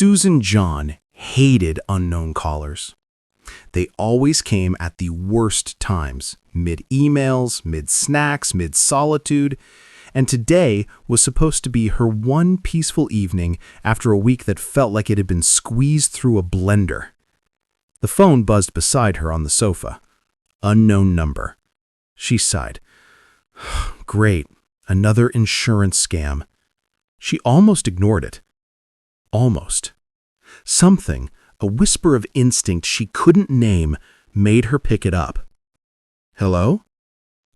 Susan John hated unknown callers. They always came at the worst times, mid-emails, mid-snacks, mid-solitude, and today was supposed to be her one peaceful evening after a week that felt like it had been squeezed through a blender. The phone buzzed beside her on the sofa. Unknown number. She sighed. Great, another insurance scam. She almost ignored it. Almost. Something, a whisper of instinct she couldn't name, made her pick it up. Hello?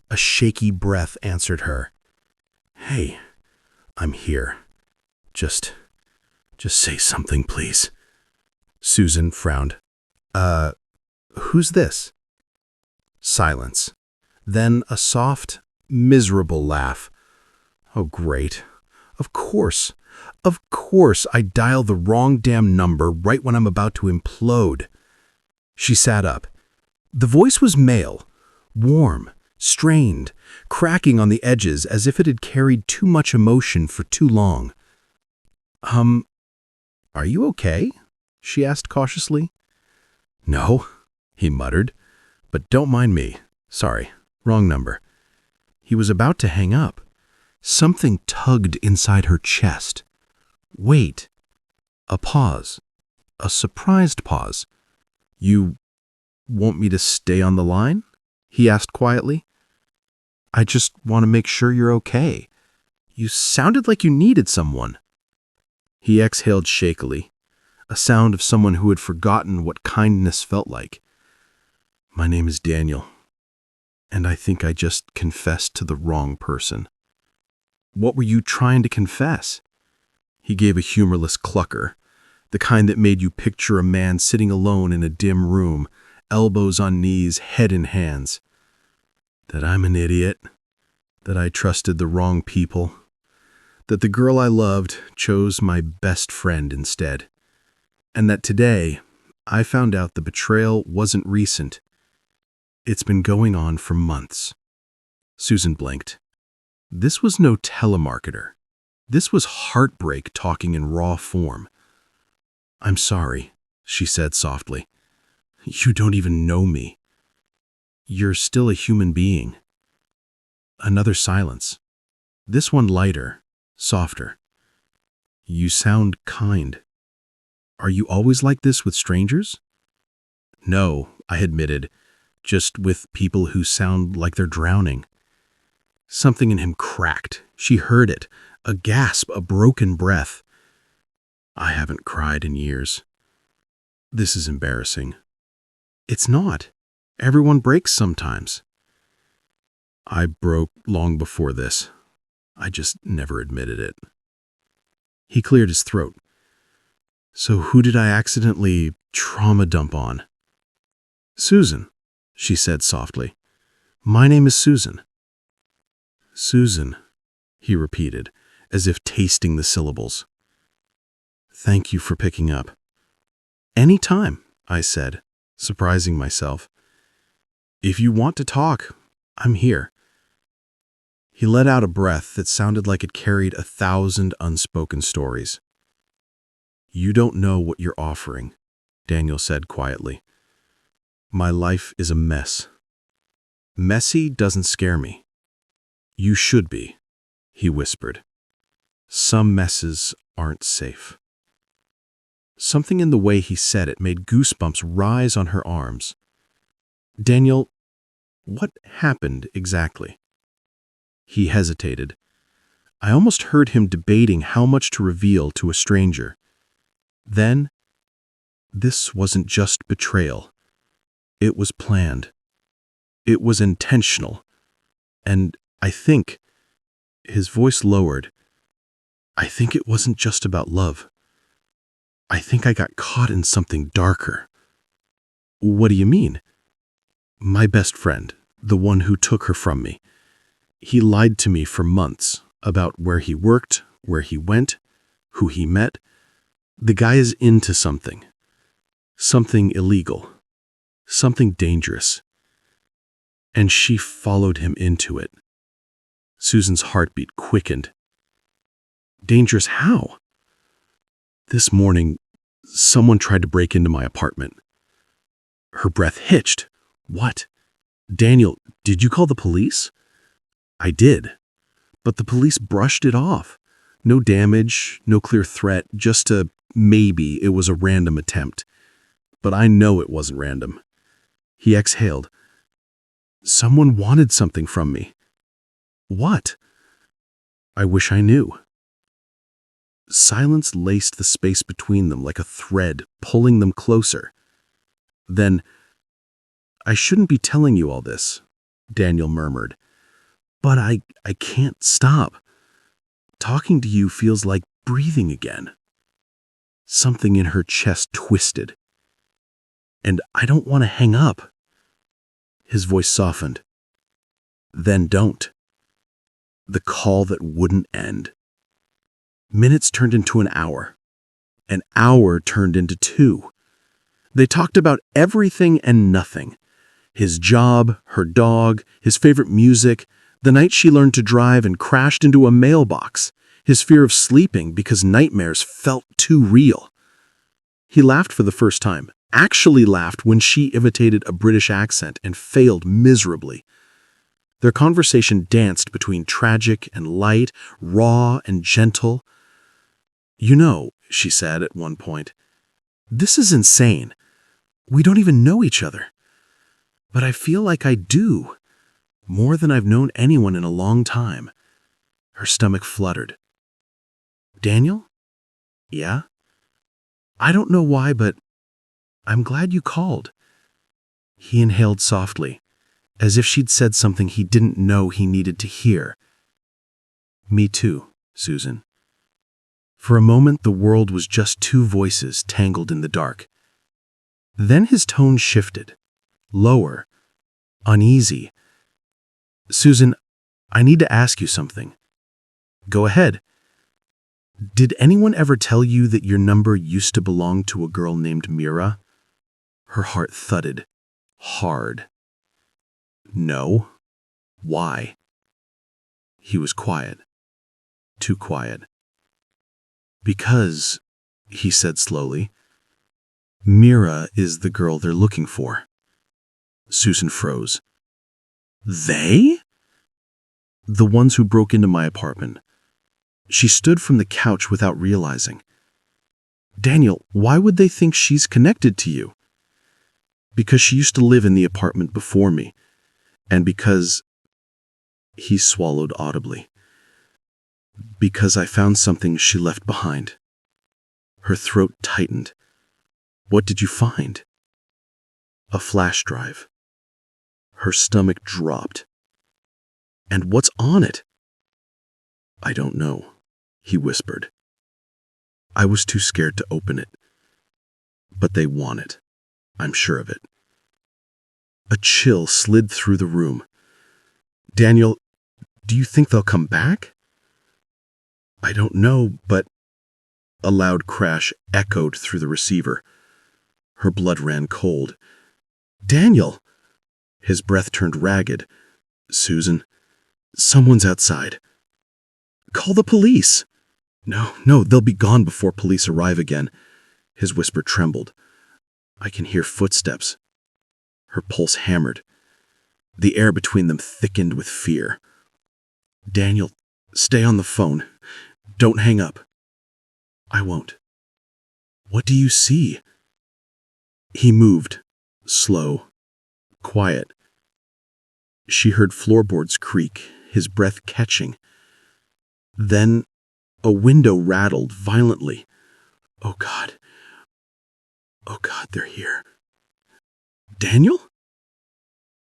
A shaky breath answered her. Hey, I'm here. Just say something, please. Susan frowned. Who's this? Silence. Then a soft, miserable laugh. Oh, great. Of course I dial the wrong damn number right when I'm about to implode. She sat up. The voice was male, warm, strained, cracking on the edges as if it had carried too much emotion for too long. Are you okay? She asked cautiously. No, he muttered, but don't mind me. Sorry, wrong number. He was about to hang up. Something tugged inside her chest. Wait. A pause. A surprised pause. You want me to stay on the line? He asked quietly. I just want to make sure you're okay. You sounded like you needed someone. He exhaled shakily, a sound of someone who had forgotten what kindness felt like. My name is Daniel, and I think I just confessed to the wrong person. What were you trying to confess? He gave a humorless clucker, the kind that made you picture a man sitting alone in a dim room, elbows on knees, head in hands. That I'm an idiot, that I trusted the wrong people, that the girl I loved chose my best friend instead, and that today I found out the betrayal wasn't recent. It's been going on for months. Susan blinked. This was no telemarketer. This was heartbreak talking in raw form. I'm sorry, she said softly. You don't even know me. You're still a human being. Another silence. This one lighter, softer. You sound kind. Are you always like this with strangers? No, I admitted, just with people who sound like they're drowning. Something in him cracked. She heard it, a gasp, a broken breath. I haven't cried in years. This is embarrassing. It's not. Everyone breaks sometimes. I broke long before this. I just never admitted it. He cleared his throat. So who did I accidentally trauma dump on? Susan, she said softly. My name is Susan. Susan, he repeated, as if tasting the syllables. Thank you for picking up. Any time, I said, surprising myself. If you want to talk, I'm here. He let out a breath that sounded like it carried 1,000 unspoken stories. You don't know what you're offering, Daniel said quietly. My life is a mess. Messy doesn't scare me. You should be, he whispered. Some messes aren't safe. Something in the way he said it made goosebumps rise on her arms. Daniel, what happened exactly? He hesitated. I almost heard him debating how much to reveal to a stranger. Then, this wasn't just betrayal. It was planned. It was intentional. And I think, his voice lowered, I think it wasn't just about love. I think I got caught in something darker. What do you mean? My best friend, the one who took her from me. He lied to me for months about where he worked, where he went, who he met. The guy is into something. Something illegal. Something dangerous. And she followed him into it. Susan's heartbeat quickened. Dangerous how? This morning, Someone tried to break into my apartment. Her breath hitched. What? Daniel, did you call the police? I did. But the police brushed it off. No damage, no clear threat, just a maybe it was a random attempt. But I know it wasn't random. He exhaled. Someone wanted something from me. What? I wish I knew. Silence laced the space between them like a thread, pulling them closer. Then, I shouldn't be telling you all this, Daniel murmured. But I can't stop. Talking to you feels like breathing again. Something in her chest twisted. And I don't want to hang up. His voice softened. Then don't. The call that wouldn't end. Minutes turned into an hour. An hour turned into 2. They talked about everything and nothing. His job, her dog, his favorite music, the night she learned to drive and crashed into a mailbox, his fear of sleeping because nightmares felt too real. He laughed for the first time, actually laughed when she imitated a British accent and failed miserably. Their conversation danced between tragic and light, raw and gentle. You know, she said at one point, this is insane. We don't even know each other. But I feel like I do, more than I've known anyone in a long time. Her stomach fluttered. Daniel? Yeah? I don't know why, but I'm glad you called. He inhaled softly, as if she'd said something he didn't know he needed to hear. Me too, Susan. For a moment, the world was just 2 voices tangled in the dark. Then his tone shifted, lower, uneasy. Susan, I need to ask you something. Go ahead. Did anyone ever tell you that your number used to belong to a girl named Mira? Her heart thudded, hard. No. Why? He was quiet. Too quiet. Because, he said slowly, Mira is the girl they're looking for. Susan froze. They? The ones who broke into my apartment. She stood from the couch without realizing. Daniel, why would they think she's connected to you? Because she used to live in the apartment before me, and because... He swallowed audibly. Because I found something she left behind. Her throat tightened. What did you find? A flash drive. Her stomach dropped. And what's on it? I don't know, he whispered. I was too scared to open it. But they want it. I'm sure of it. A chill slid through the room. Daniel, do you think they'll come back? I don't know, but... A loud crash echoed through the receiver. Her blood ran cold. Daniel! His breath turned ragged. Susan, someone's outside. Call the police. No, they'll be gone before police arrive again. His whisper trembled. I can hear footsteps. Her pulse hammered. The air between them thickened with fear. Daniel, stay on the phone. Don't hang up. I won't. What do you see? He moved, slow, quiet. She heard floorboards creak, his breath catching. Then a window rattled violently. Oh God, they're here. Daniel?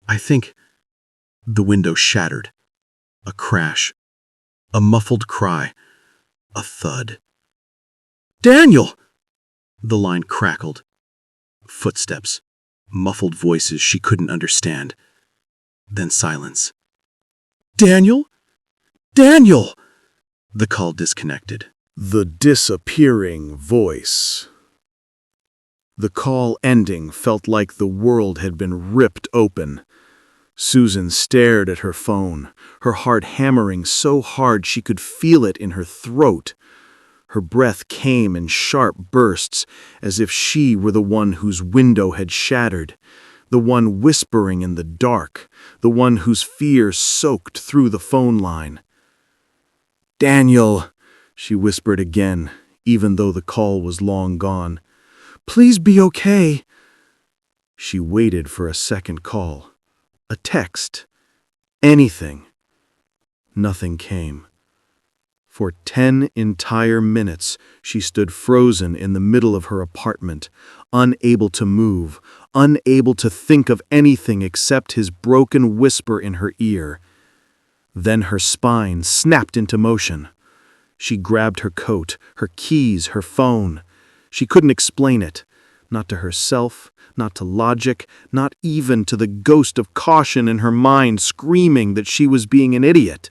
I think the window shattered. A crash, a muffled cry, a thud. Daniel! The line crackled. Footsteps, muffled voices she couldn't understand. Then silence. Daniel? Daniel! The call disconnected. The disappearing voice. The call ending felt like the world had been ripped open. Susan stared at her phone, her heart hammering so hard she could feel it in her throat. Her breath came in sharp bursts, as if she were the one whose window had shattered, the one whispering in the dark, the one whose fear soaked through the phone line. "Daniel," she whispered again, even though the call was long gone. "Please be okay." She waited for a second call, a text, anything. Nothing came. For 10 entire minutes, she stood frozen in the middle of her apartment, unable to move, unable to think of anything except his broken whisper in her ear. Then her spine snapped into motion. She grabbed her coat, her keys, her phone. She couldn't explain it, not to herself, not to logic, not even to the ghost of caution in her mind screaming that she was being an idiot.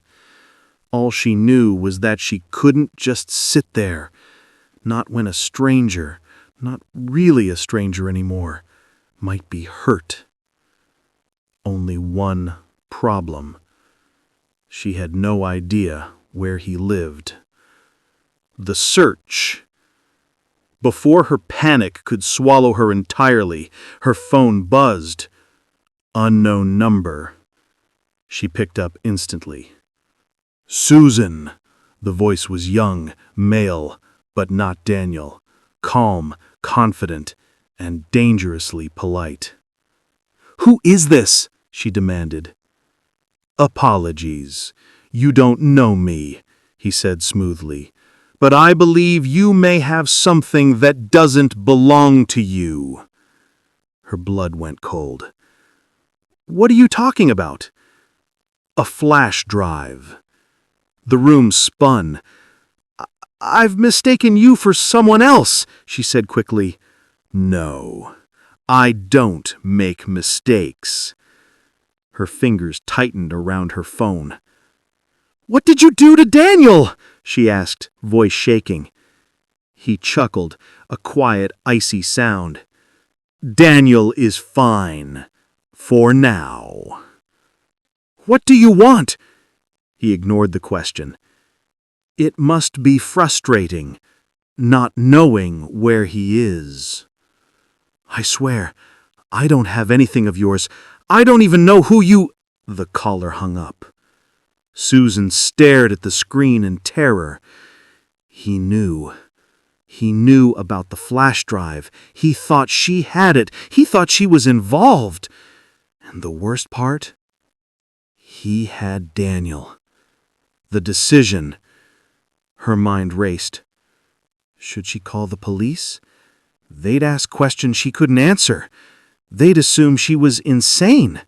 All she knew was that she couldn't just sit there, not when a stranger, not really a stranger anymore, might be hurt. Only one problem. She had no idea where he lived. The search. Before her panic could swallow her entirely, her phone buzzed. Unknown number. She picked up instantly. "Susan." The voice was young, male, but not Daniel. Calm, confident, and dangerously polite. "Who is this?" she demanded. "Apologies. You don't know me," he said smoothly. "But I believe you may have something that doesn't belong to you." Her blood went cold. "What are you talking about?" "A flash drive." The room spun. "I've mistaken you for someone else," she said quickly. "No, I don't make mistakes." Her fingers tightened around her phone. "What did you do to Daniel?" she asked, voice shaking. He chuckled, a quiet, icy sound. "Daniel is fine. For now." "What do you want?" He ignored the question. "It must be frustrating, not knowing where he is." "I swear, I don't have anything of yours. I don't even know who you—" The caller hung up. Susan stared at the screen in terror. He knew. He knew about the flash drive. He thought she had it. He thought she was involved. And the worst part? He had Daniel. The decision. Her mind raced. Should she call the police? They'd ask questions she couldn't answer. They'd assume she was insane,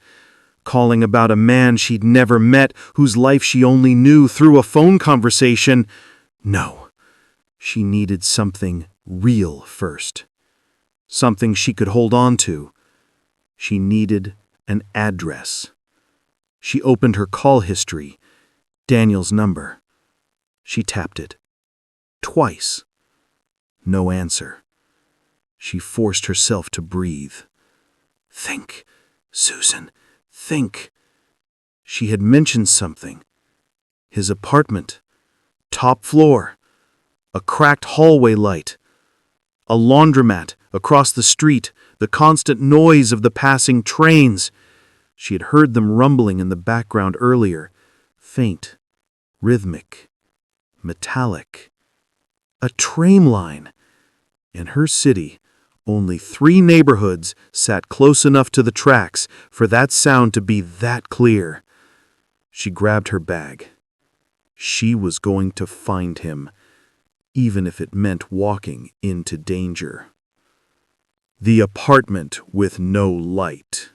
calling about a man she'd never met, whose life she only knew through a phone conversation. No, she needed something real first. Something she could hold on to. She needed an address. She opened her call history. Daniel's number. She tapped it. Twice. No answer. She forced herself to breathe. Think, Susan, think. She had mentioned something. His apartment. Top floor. A cracked hallway light. A laundromat across the street. The constant noise of the passing trains. She had heard them rumbling in the background earlier. Faint, rhythmic, metallic. A train line. In her city, only 3 neighborhoods sat close enough to the tracks for that sound to be that clear. She grabbed her bag. She was going to find him, even if it meant walking into danger. The apartment with no light.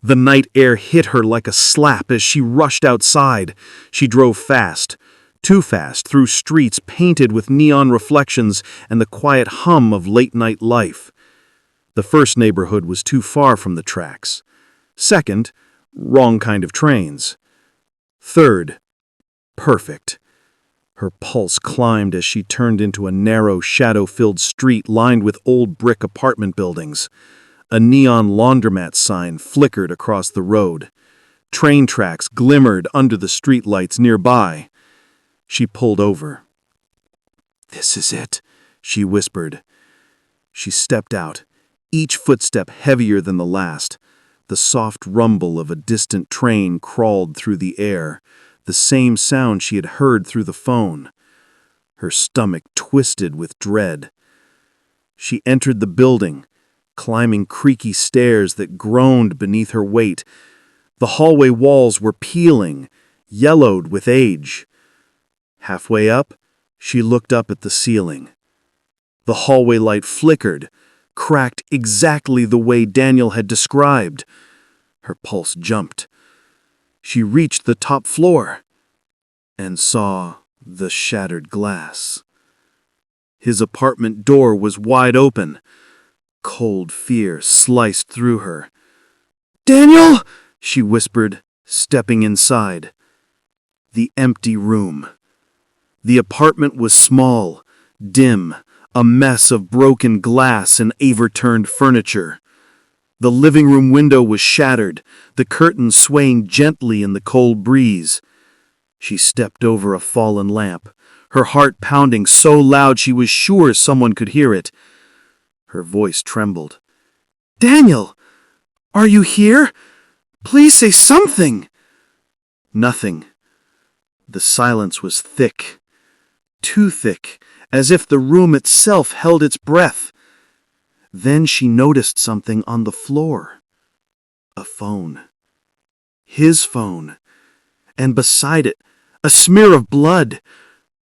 The night air hit her like a slap as she rushed outside. She drove fast, too fast, through streets painted with neon reflections and the quiet hum of late-night life. The first neighborhood was too far from the tracks. Second, wrong kind of trains. Third, perfect. Her pulse climbed as she turned into a narrow, shadow-filled street lined with old brick apartment buildings. A neon laundromat sign flickered across the road. Train tracks glimmered under the streetlights nearby. She pulled over. "This is it," she whispered. She stepped out, each footstep heavier than the last. The soft rumble of a distant train crawled through the air, the same sound she had heard through the phone. Her stomach twisted with dread. She entered the building, climbing creaky stairs that groaned beneath her weight. The hallway walls were peeling, yellowed with age. Halfway up, she looked up at the ceiling. The hallway light flickered, cracked exactly the way Daniel had described. Her pulse jumped. She reached the top floor and saw the shattered glass. His apartment door was wide open. Cold fear sliced through her. "Daniel!" she whispered, stepping inside. The empty room. The apartment was small, dim, a mess of broken glass and overturned furniture. The living room window was shattered, the curtains swaying gently in the cold breeze. She stepped over a fallen lamp, her heart pounding so loud she was sure someone could hear it. Her voice trembled. "Daniel! Are you here? Please say something!" Nothing. The silence was thick. Too thick, as if the room itself held its breath. Then she noticed something on the floor. A phone. His phone. And beside it, a smear of blood.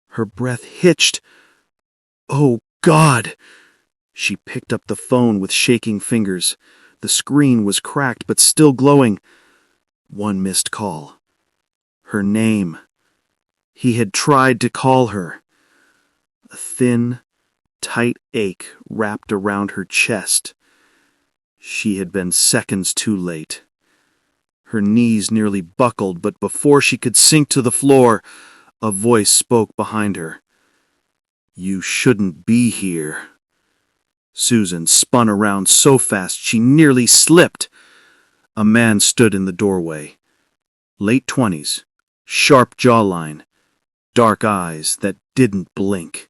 Her breath hitched. "Oh, God!" She picked up the phone with shaking fingers. The screen was cracked but still glowing. One missed call. Her name. He had tried to call her. A thin, tight ache wrapped around her chest. She had been seconds too late. Her knees nearly buckled, but before she could sink to the floor, a voice spoke behind her. "You shouldn't be here." Susan spun around so fast she nearly slipped. A man stood in the doorway. Late 20s, sharp jawline, dark eyes that didn't blink.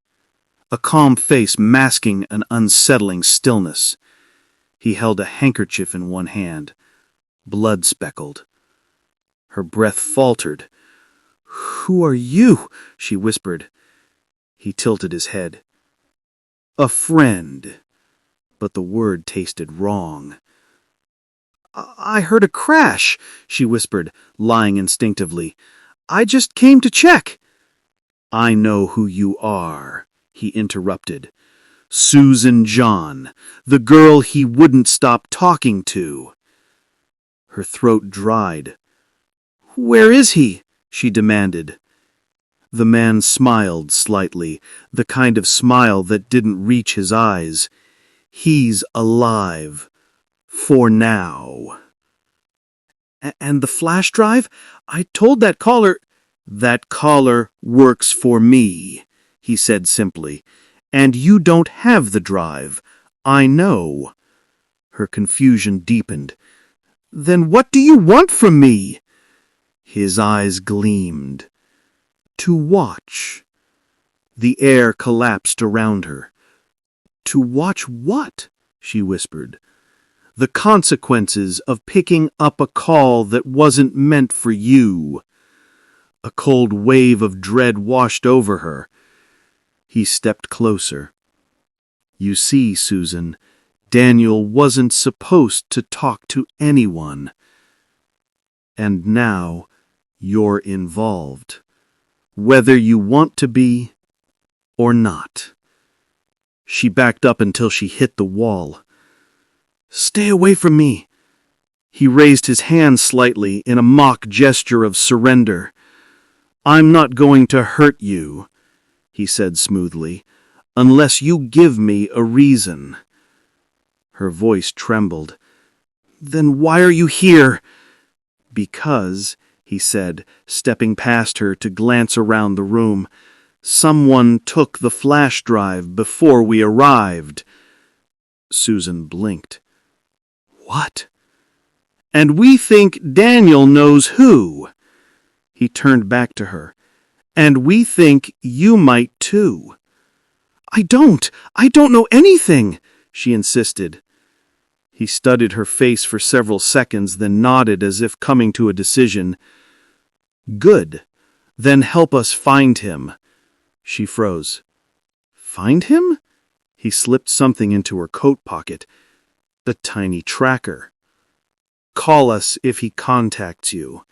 A calm face masking an unsettling stillness. He held a handkerchief in one hand, blood-speckled. Her breath faltered. "Who are you?" she whispered. He tilted his head. "A friend." But the word tasted wrong. "I heard a crash," she whispered, lying instinctively. "I just came to check." "I know who you are," he interrupted. "Susan John, the girl he wouldn't stop talking to." Her throat dried. "Where is he?" she demanded. The man smiled slightly, the kind of smile that didn't reach his eyes. "He's alive. For now." "And the flash drive? I told that caller—" "That caller works for me," he said simply. "And you don't have the drive. I know." Her confusion deepened. "Then what do you want from me?" His eyes gleamed. "To watch." The air collapsed around her. "To watch what?" she whispered. "The consequences of picking up a call that wasn't meant for you." A cold wave of dread washed over her. He stepped closer. "You see, Susan, Daniel wasn't supposed to talk to anyone. And now you're involved, whether you want to be or not." She backed up until she hit the wall. "Stay away from me." He raised his hand slightly in a mock gesture of surrender. "I'm not going to hurt you," he said smoothly, "unless you give me a reason." Her voice trembled. "Then why are you here?" "Because," he said, stepping past her to glance around the room, "someone took the flash drive before we arrived." Susan blinked. "What?" "And we think Daniel knows who." He turned back to her. "And we think you might too." I don't know anything, she insisted. He studied her face for several seconds, then nodded as if coming to a decision. Good. Then help us find him. She froze. Find him? He slipped something into her coat pocket. The tiny tracker. Call us if he contacts you.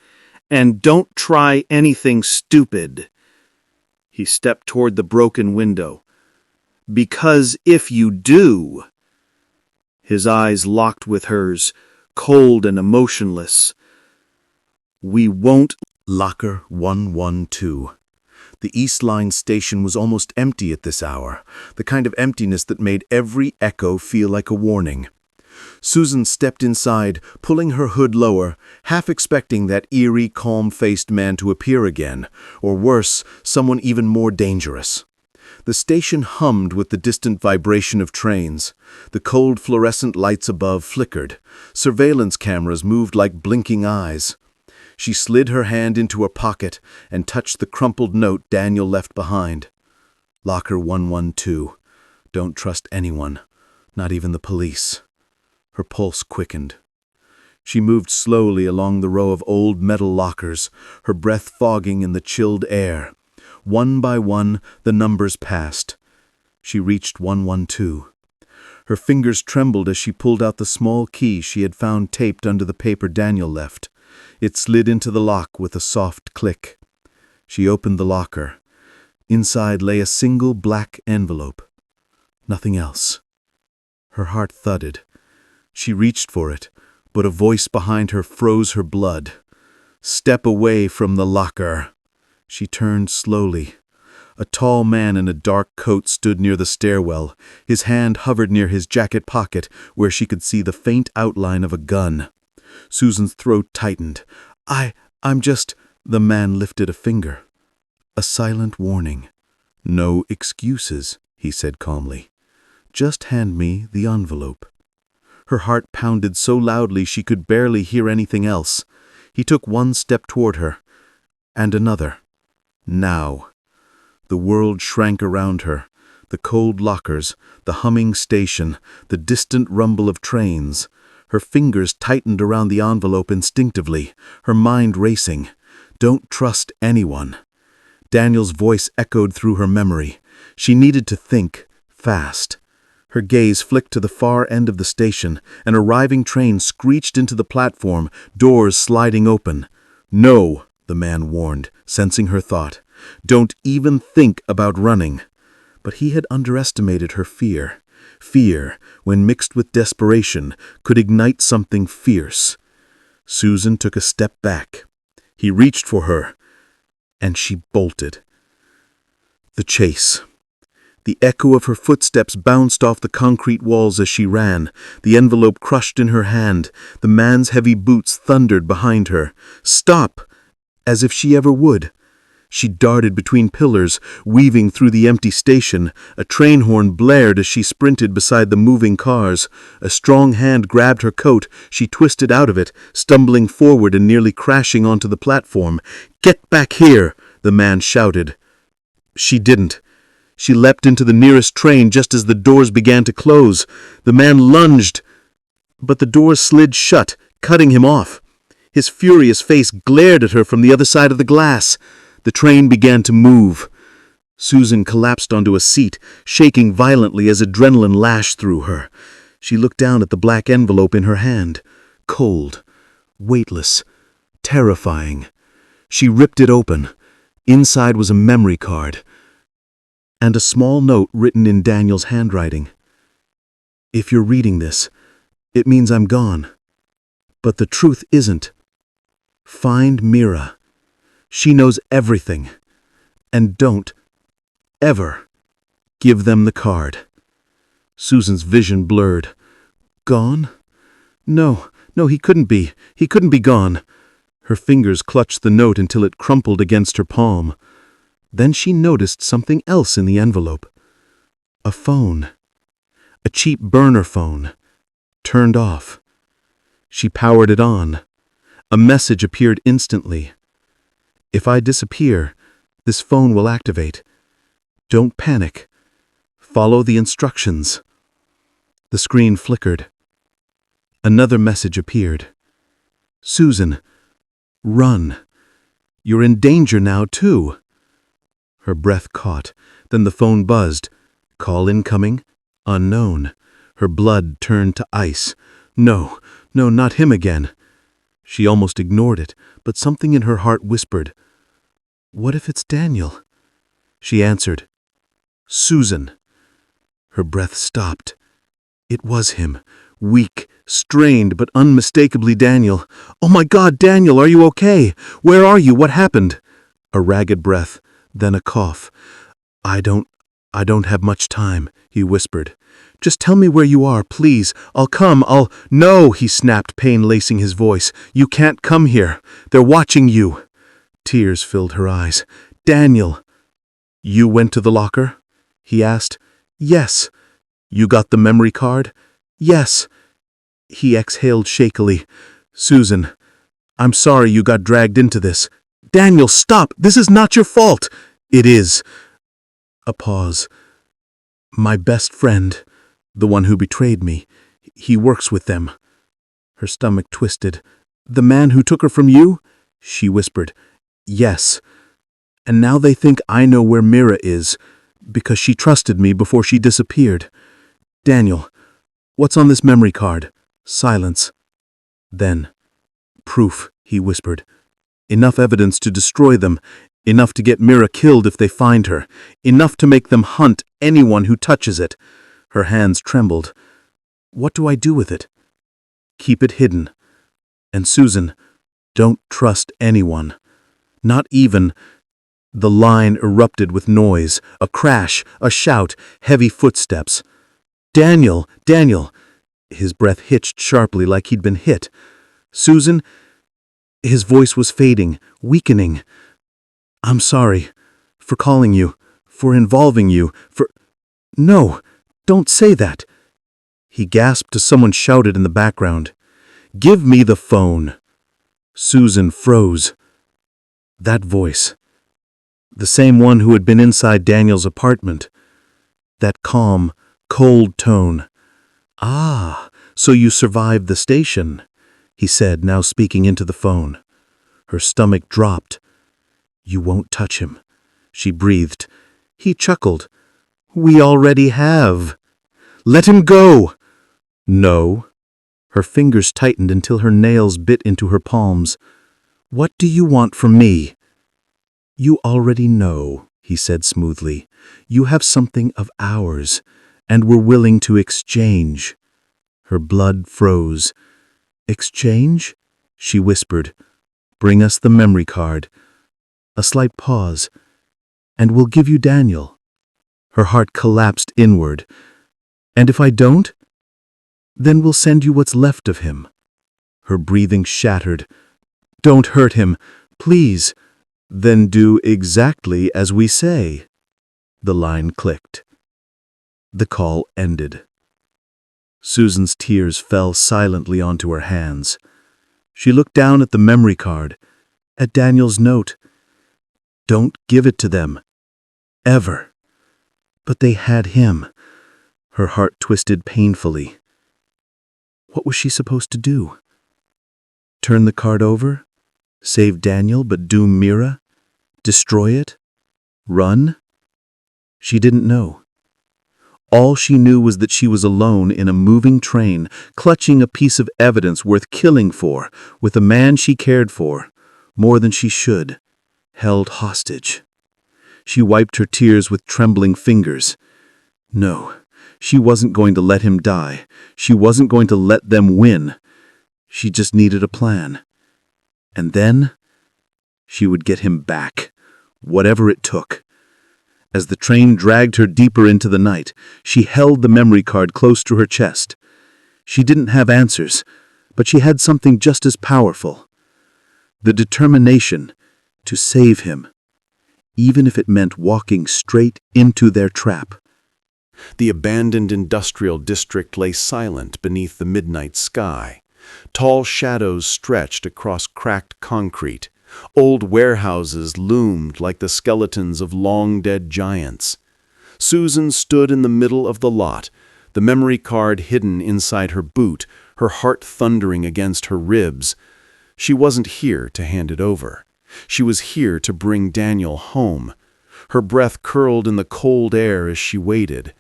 And don't try anything stupid. He stepped toward the broken window. Because if you do... His eyes locked with hers, cold and emotionless. We won't... Locker 112. The East Line station was almost empty at this hour, the kind of emptiness that made every echo feel like a warning. Susan stepped inside, pulling her hood lower, half expecting that eerie, calm-faced man to appear again, or worse, someone even more dangerous. The station hummed with the distant vibration of trains. The cold fluorescent lights above flickered. Surveillance cameras moved like blinking eyes. She slid her hand into her pocket and touched the crumpled note Daniel left behind. Locker 112. Don't trust anyone, not even the police. Her pulse quickened. She moved slowly along the row of old metal lockers, her breath fogging in the chilled air. One by one, the numbers passed. She reached 112. Her fingers trembled as she pulled out the small key she had found taped under the paper Daniel left. It slid into the lock with a soft click. She opened the locker. Inside lay a single black envelope. Nothing else. Her heart thudded. She reached for it, but a voice behind her froze her blood. Step away from the locker. She turned slowly. A tall man in a dark coat stood near the stairwell. His hand hovered near his jacket pocket, where she could see the faint outline of a gun. Susan's throat tightened. I'm just... The man lifted a finger. A silent warning. No excuses, he said calmly. Just hand me the envelope. Her heart pounded so loudly she could barely hear anything else. He took one step toward her, and another. Now. The world shrank around her. The cold lockers, the humming station, the distant rumble of trains. Her fingers tightened around the envelope instinctively, her mind racing. Don't trust anyone. Daniel's voice echoed through her memory. She needed to think, fast. Her gaze flicked to the far end of the station. An arriving train screeched into the platform, doors sliding open. No, the man warned, sensing her thought. Don't even think about running. But he had underestimated her fear. Fear, when mixed with desperation, could ignite something fierce. Susan took a step back. He reached for her, and she bolted. The chase. The echo of her footsteps bounced off the concrete walls as she ran, the envelope crushed in her hand. The man's heavy boots thundered behind her. Stop! As if she ever would. She darted between pillars, weaving through the empty station. A train horn blared as she sprinted beside the moving cars. A strong hand grabbed her coat. She twisted out of it, stumbling forward and nearly crashing onto the platform. "Get back here!" the man shouted. She didn't. She leapt into the nearest train just as the doors began to close. The man lunged, but the doors slid shut, cutting him off. His furious face glared at her from the other side of the glass. The train began to move. Susan collapsed onto a seat, shaking violently as adrenaline lashed through her. She looked down at the black envelope in her hand. Cold, weightless, terrifying. She ripped it open. Inside was a memory card and a small note written in Daniel's handwriting. If you're reading this, it means I'm gone. But the truth isn't. Find Mira. She knows everything. And don't, ever, give them the card. Susan's vision blurred. Gone? No, he couldn't be. He couldn't be gone. Her fingers clutched the note until it crumpled against her palm. Then she noticed something else in the envelope. A phone. A cheap burner phone. Turned off. She powered it on. A message appeared instantly. If I disappear, this phone will activate. Don't panic. Follow the instructions. The screen flickered. Another message appeared. Susan, run. You're in danger now, too. Her breath caught. Then the phone buzzed. Call incoming. Unknown. Her blood turned to ice. No, not him again. She almost ignored it, but something in her heart whispered, "What if it's Daniel?" She answered, "Susan." Her breath stopped. It was him, weak, strained, but unmistakably Daniel. "Oh my God, Daniel, are you okay? Where are you? What happened?" A ragged breath, then a cough. I don't have much time," he whispered. "Just tell me where you are, please. I'll come, No," he snapped, pain lacing his voice. "You can't come here. They're watching you." Tears filled her eyes. "Daniel." "You went to the locker?" he asked. "Yes." "You got the memory card?" "Yes." He exhaled shakily. "Susan, I'm sorry you got dragged into this." "Daniel, stop! This is not your fault!" "It is." A pause. "My best friend, the one who betrayed me, he works with them." Her stomach twisted. "The man who took her from you?" she whispered. "Yes. And now they think I know where Mira is, because she trusted me before she disappeared. Daniel, what's on this memory card?" Silence. Then, "Proof," he whispered. "Enough evidence to destroy them. Enough to get Mira killed if they find her. Enough to make them hunt anyone who touches it." Her hands trembled. "What do I do with it?" "Keep it hidden. And Susan, don't trust anyone. Not even—" The line erupted with noise, a crash, a shout, heavy footsteps. "Daniel! Daniel!" His breath hitched sharply like he'd been hit. "Susan?" His voice was fading, weakening. "I'm sorry. For calling you. For involving you. For—" "No! Don't say that!" He gasped as someone shouted in the background. "Give me the phone!" Susan froze. That voice. The same one who had been inside Daniel's apartment. That calm, cold tone. "Ah, so you survived the station," he said, now speaking into the phone. Her stomach dropped. "You won't touch him," she breathed. He chuckled. "We already have." "Let him go!" "No." Her fingers tightened until her nails bit into her palms. "What do you want from me?" "You already know," he said smoothly. "You have something of ours, and we're willing to exchange." Her blood froze. "Exchange?" she whispered. "Bring us the memory card." A slight pause. "And we'll give you Daniel." Her heart collapsed inward. "And if I don't?" "Then we'll send you what's left of him." Her breathing shattered. "Don't hurt him, please." "Then do exactly as we say." The line clicked. The call ended. Susan's tears fell silently onto her hands. She looked down at the memory card, at Daniel's note. "Don't give it to them. Ever." But they had him. Her heart twisted painfully. What was she supposed to do? Turn the card over? Save Daniel but doom Mira? Destroy it? Run? She didn't know. All she knew was that she was alone in a moving train, clutching a piece of evidence worth killing for, with a man she cared for, more than she should, held hostage. She wiped her tears with trembling fingers. No, she wasn't going to let him die. She wasn't going to let them win. She just needed a plan. And then she would get him back, whatever it took. As the train dragged her deeper into the night, she held the memory card close to her chest. She didn't have answers, but she had something just as powerful. The determination to save him, even if it meant walking straight into their trap. The abandoned industrial district lay silent beneath the midnight sky. Tall shadows stretched across cracked concrete. Old warehouses loomed like the skeletons of long-dead giants. Susan stood in the middle of the lot, the memory card hidden inside her boot, her heart thundering against her ribs. She wasn't here to hand it over. She was here to bring Daniel home. Her breath curled in the cold air as she waited.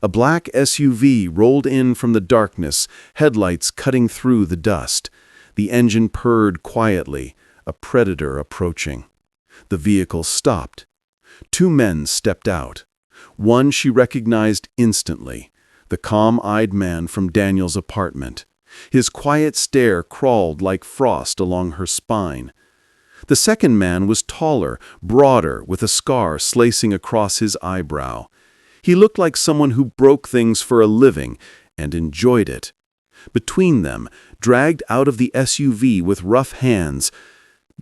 A black SUV rolled in from the darkness, headlights cutting through the dust. The engine purred quietly, a predator approaching. The vehicle stopped. Two men stepped out. One she recognized instantly, the calm-eyed man from Daniel's apartment. His quiet stare crawled like frost along her spine. The second man was taller, broader, with a scar slicing across his eyebrow. He looked like someone who broke things for a living and enjoyed it. Between them, dragged out of the SUV with rough hands,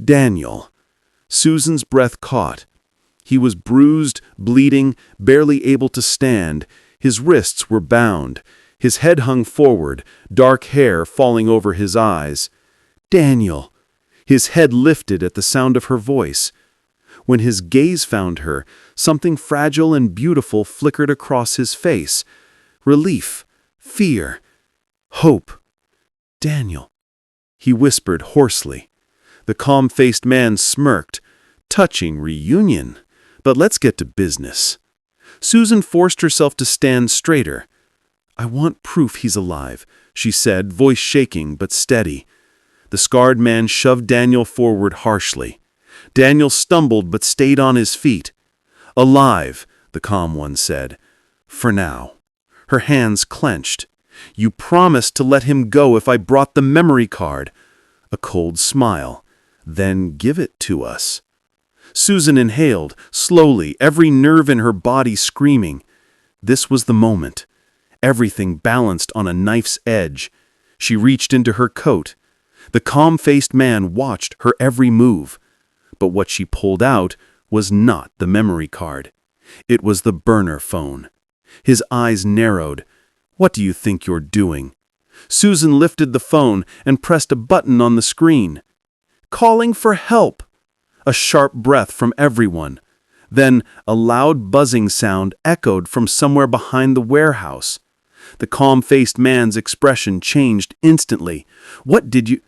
Daniel. Susan's breath caught. He was bruised, bleeding, barely able to stand. His wrists were bound. His head hung forward, dark hair falling over his eyes. Daniel. His head lifted at the sound of her voice. When his gaze found her, something fragile and beautiful flickered across his face. Relief, fear, hope. Daniel, he whispered hoarsely. The calm-faced man smirked. Touching reunion. But let's get to business. Susan forced herself to stand straighter. I want proof he's alive, she said, voice shaking but steady. The scarred man shoved Daniel forward harshly. Daniel stumbled but stayed on his feet. Alive, the calm one said. For now. Her hands clenched. You promised to let him go if I brought the memory card. A cold smile. Then give it to us. Susan inhaled, slowly, every nerve in her body screaming. This was the moment. Everything balanced on a knife's edge. She reached into her coat. The calm-faced man watched her every move. But what she pulled out was not the memory card. It was the burner phone. His eyes narrowed. What do you think you're doing? Susan lifted the phone and pressed a button on the screen. Calling for help. A sharp breath from everyone. Then a loud buzzing sound echoed from somewhere behind the warehouse. The calm-faced man's expression changed instantly. What did you...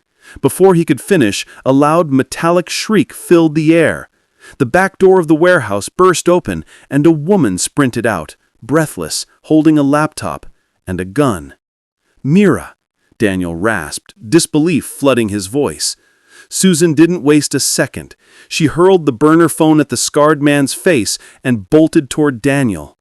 Before he could finish, a loud metallic shriek filled the air. The back door of the warehouse burst open, and a woman sprinted out, breathless, holding a laptop and a gun. Mira, Daniel rasped, disbelief flooding his voice. Susan didn't waste a second. She hurled the burner phone at the scarred man's face and bolted toward Daniel.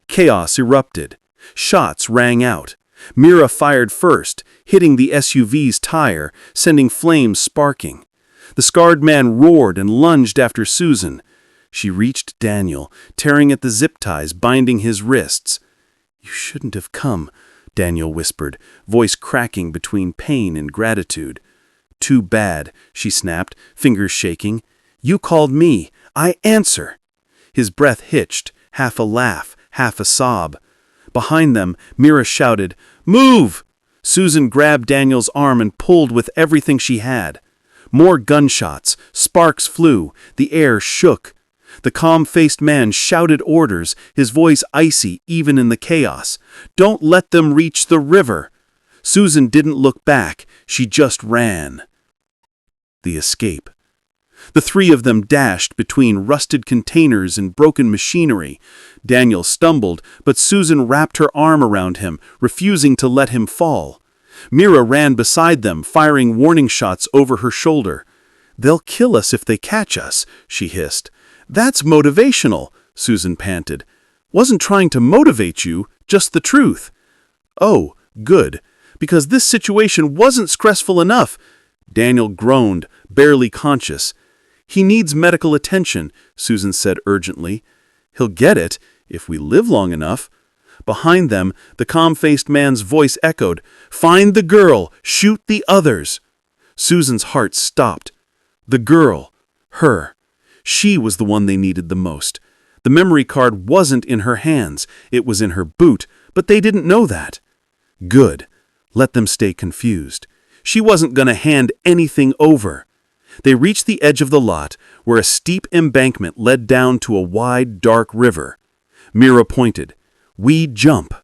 Chaos erupted. Shots rang out. Mira fired first, hitting the SUV's tire, sending flames sparking. The scarred man roared and lunged after Susan. She reached Daniel, tearing at the zip ties binding his wrists. You shouldn't have come, Daniel whispered, voice cracking between pain and gratitude. Too bad, she snapped, fingers shaking. You called me. I answer. His breath hitched, half a laugh, half a sob. Behind them, Mira shouted, Move! Susan grabbed Daniel's arm and pulled with everything she had. More gunshots, sparks flew, the air shook. The calm-faced man shouted orders, his voice icy even in the chaos. Don't let them reach the river. Susan didn't look back, she just ran. The escape. The three of them dashed between rusted containers and broken machinery. Daniel stumbled, but Susan wrapped her arm around him, refusing to let him fall. Mira ran beside them, firing warning shots over her shoulder. They'll kill us if they catch us, she hissed. That's motivational, Susan panted. Wasn't trying to motivate you, just the truth. Oh, good, because this situation wasn't stressful enough. Daniel groaned, barely conscious. He needs medical attention, Susan said urgently. He'll get it, if we live long enough. Behind them, the calm-faced man's voice echoed, Find the girl, shoot the others. Susan's heart stopped. The girl, her. She was the one they needed the most. The memory card wasn't in her hands, it was in her boot, but they didn't know that. Good. Let them stay confused. She wasn't going to hand anything over. They reached the edge of the lot, where a steep embankment led down to a wide, dark river. Mira pointed. "We jump."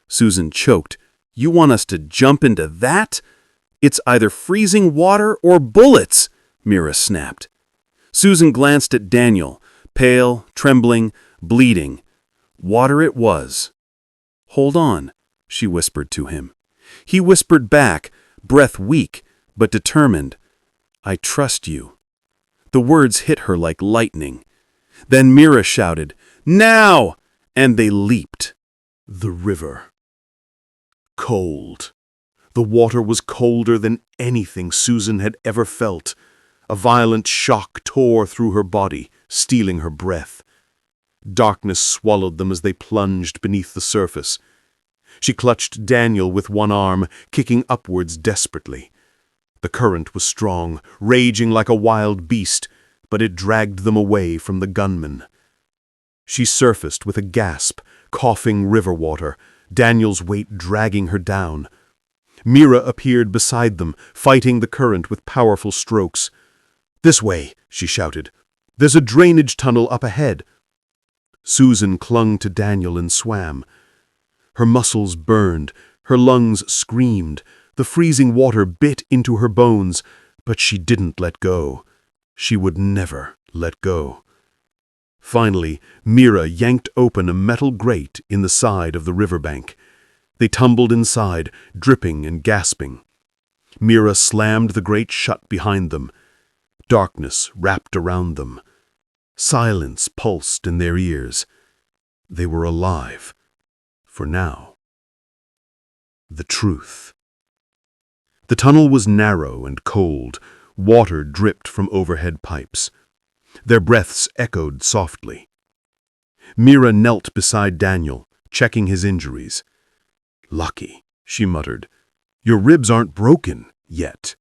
Susan choked. "You want us to jump into that? It's either freezing water or bullets," Mira snapped. Susan glanced at Daniel, pale, trembling, bleeding. Water it was. "Hold on," she whispered to him. He whispered back, breath weak, but determined. "I trust you." The words hit her like lightning. Then Mira shouted, "Now!" and they leaped. The river. Cold. The water was colder than anything Susan had ever felt. A violent shock tore through her body, stealing her breath. Darkness swallowed them as they plunged beneath the surface. She clutched Daniel with one arm, kicking upwards desperately. The current was strong, raging like a wild beast, but it dragged them away from the gunman. She surfaced with a gasp, coughing river water, Daniel's weight dragging her down. Mira appeared beside them, fighting the current with powerful strokes. "This way," she shouted. "There's a drainage tunnel up ahead." Susan clung to Daniel and swam. Her muscles burned, her lungs screamed, the freezing water bit into her bones, but she didn't let go. She would never let go. Finally, Mira yanked open a metal grate in the side of the riverbank. They tumbled inside, dripping and gasping. Mira slammed the grate shut behind them. Darkness wrapped around them. Silence pulsed in their ears. They were alive. For now. The truth. The tunnel was narrow and cold. Water dripped from overhead pipes. Their breaths echoed softly. Mira knelt beside Daniel, checking his injuries. "Lucky," she muttered. "Your ribs aren't broken yet."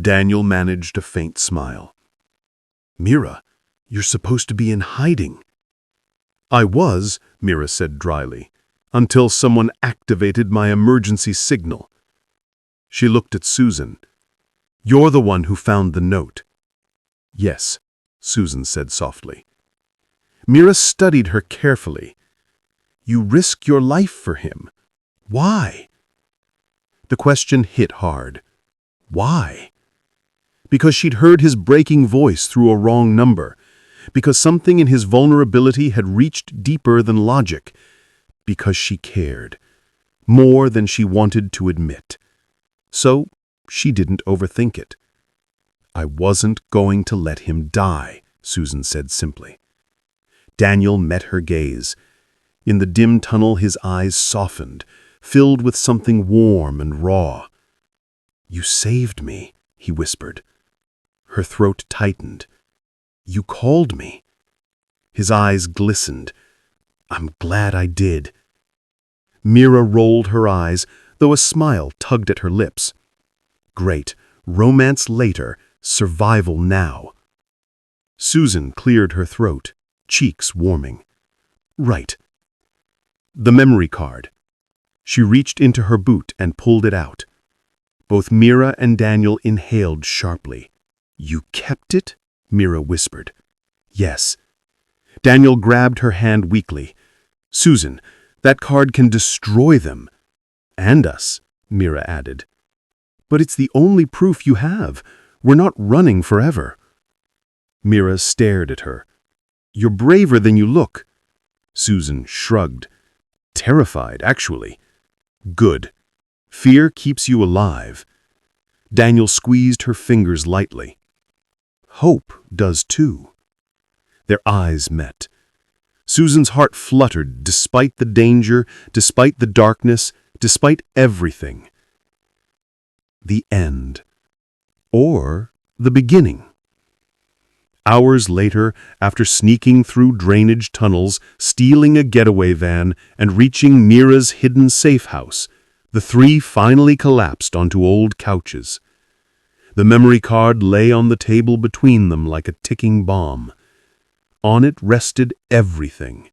Daniel managed a faint smile. "Mira, you're supposed to be in hiding." "I was," Mira said dryly, "until someone activated my emergency signal." She looked at Susan. "You're the one who found the note." "Yes," Susan said softly. Mira studied her carefully. "You risk your life for him. Why?" The question hit hard. Why? Because she'd heard his breaking voice through a wrong number. Because something in his vulnerability had reached deeper than logic. Because she cared. More than she wanted to admit. So she didn't overthink it. "I wasn't going to let him die," Susan said simply. Daniel met her gaze. In the dim tunnel his eyes softened, filled with something warm and raw. "You saved me," he whispered. Her throat tightened. "You called me." His eyes glistened. "I'm glad I did." Mira rolled her eyes, though a smile tugged at her lips. "Great. Romance later, survival now." Susan cleared her throat, cheeks warming. "Right." The memory card. She reached into her boot and pulled it out. Both Mira and Daniel inhaled sharply. "You kept it?" Mira whispered. "Yes." Daniel grabbed her hand weakly. "Susan, that card can destroy them." "And us," Mira added. "But it's the only proof you have. We're not running forever." Mira stared at her. "You're braver than you look." Susan shrugged. "Terrified, actually." "Good. Fear keeps you alive." Daniel squeezed her fingers lightly. "Hope does too." Their eyes met. Susan's heart fluttered despite the danger, despite the darkness, despite everything. The end. Or the beginning. Hours later, after sneaking through drainage tunnels, stealing a getaway van, and reaching Mira's hidden safe house, the three finally collapsed onto old couches. The memory card lay on the table between them like a ticking bomb. On it rested everything.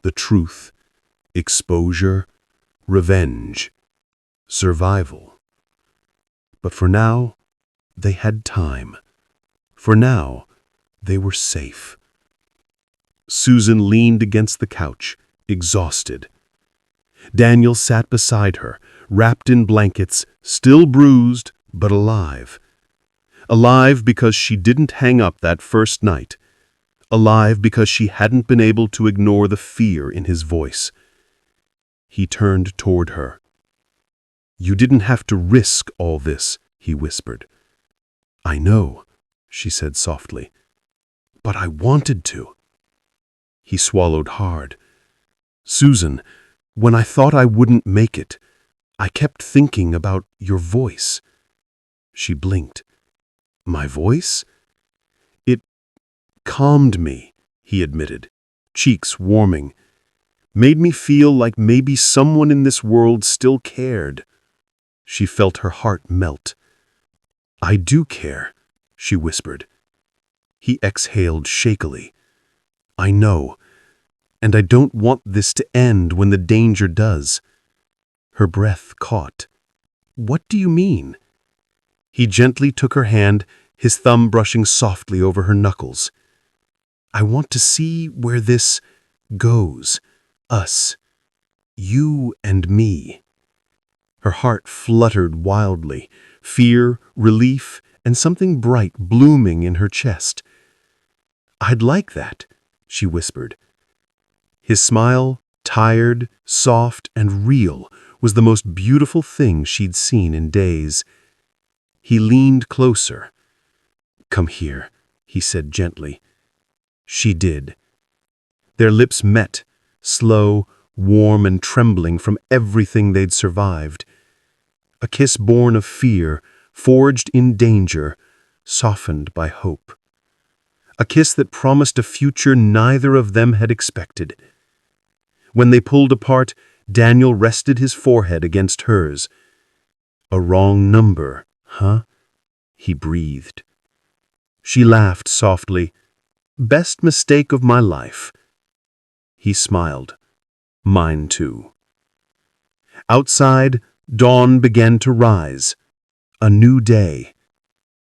The truth, exposure, revenge, survival. But for now, they had time. For now, they were safe. Susan leaned against the couch, exhausted. Daniel sat beside her, wrapped in blankets, still bruised, but alive. Alive because she didn't hang up that first night. Alive because she hadn't been able to ignore the fear in his voice. He turned toward her. "You didn't have to risk all this," he whispered. "I know," she said softly. "But I wanted to." He swallowed hard. "Susan, when I thought I wouldn't make it, I kept thinking about your voice." She blinked. "My voice?" "It calmed me," he admitted, cheeks warming. "Made me feel like maybe someone in this world still cared." She felt her heart melt. "I do care," she whispered. He exhaled shakily. "I know, and I don't want this to end when the danger does." Her breath caught. "What do you mean?" He gently took her hand, his thumb brushing softly over her knuckles. "I want to see where this goes. Us. You and me." Her heart fluttered wildly, fear, relief, and something bright blooming in her chest. "I'd like that," she whispered. His smile, tired, soft, and real, was the most beautiful thing she'd seen in days. He leaned closer. "Come here," he said gently. She did. Their lips met, slow, warm, and trembling from everything they'd survived. A kiss born of fear, forged in danger, softened by hope. A kiss that promised a future neither of them had expected. When they pulled apart, Daniel rested his forehead against hers. "A wrong number, huh?" he breathed. She laughed softly. "Best mistake of my life." He smiled. "Mine too." Outside, dawn began to rise. A new day.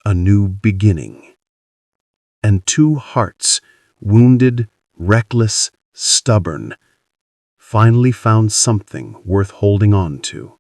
A new beginning. And two hearts, wounded, reckless, stubborn, finally found something worth holding on to.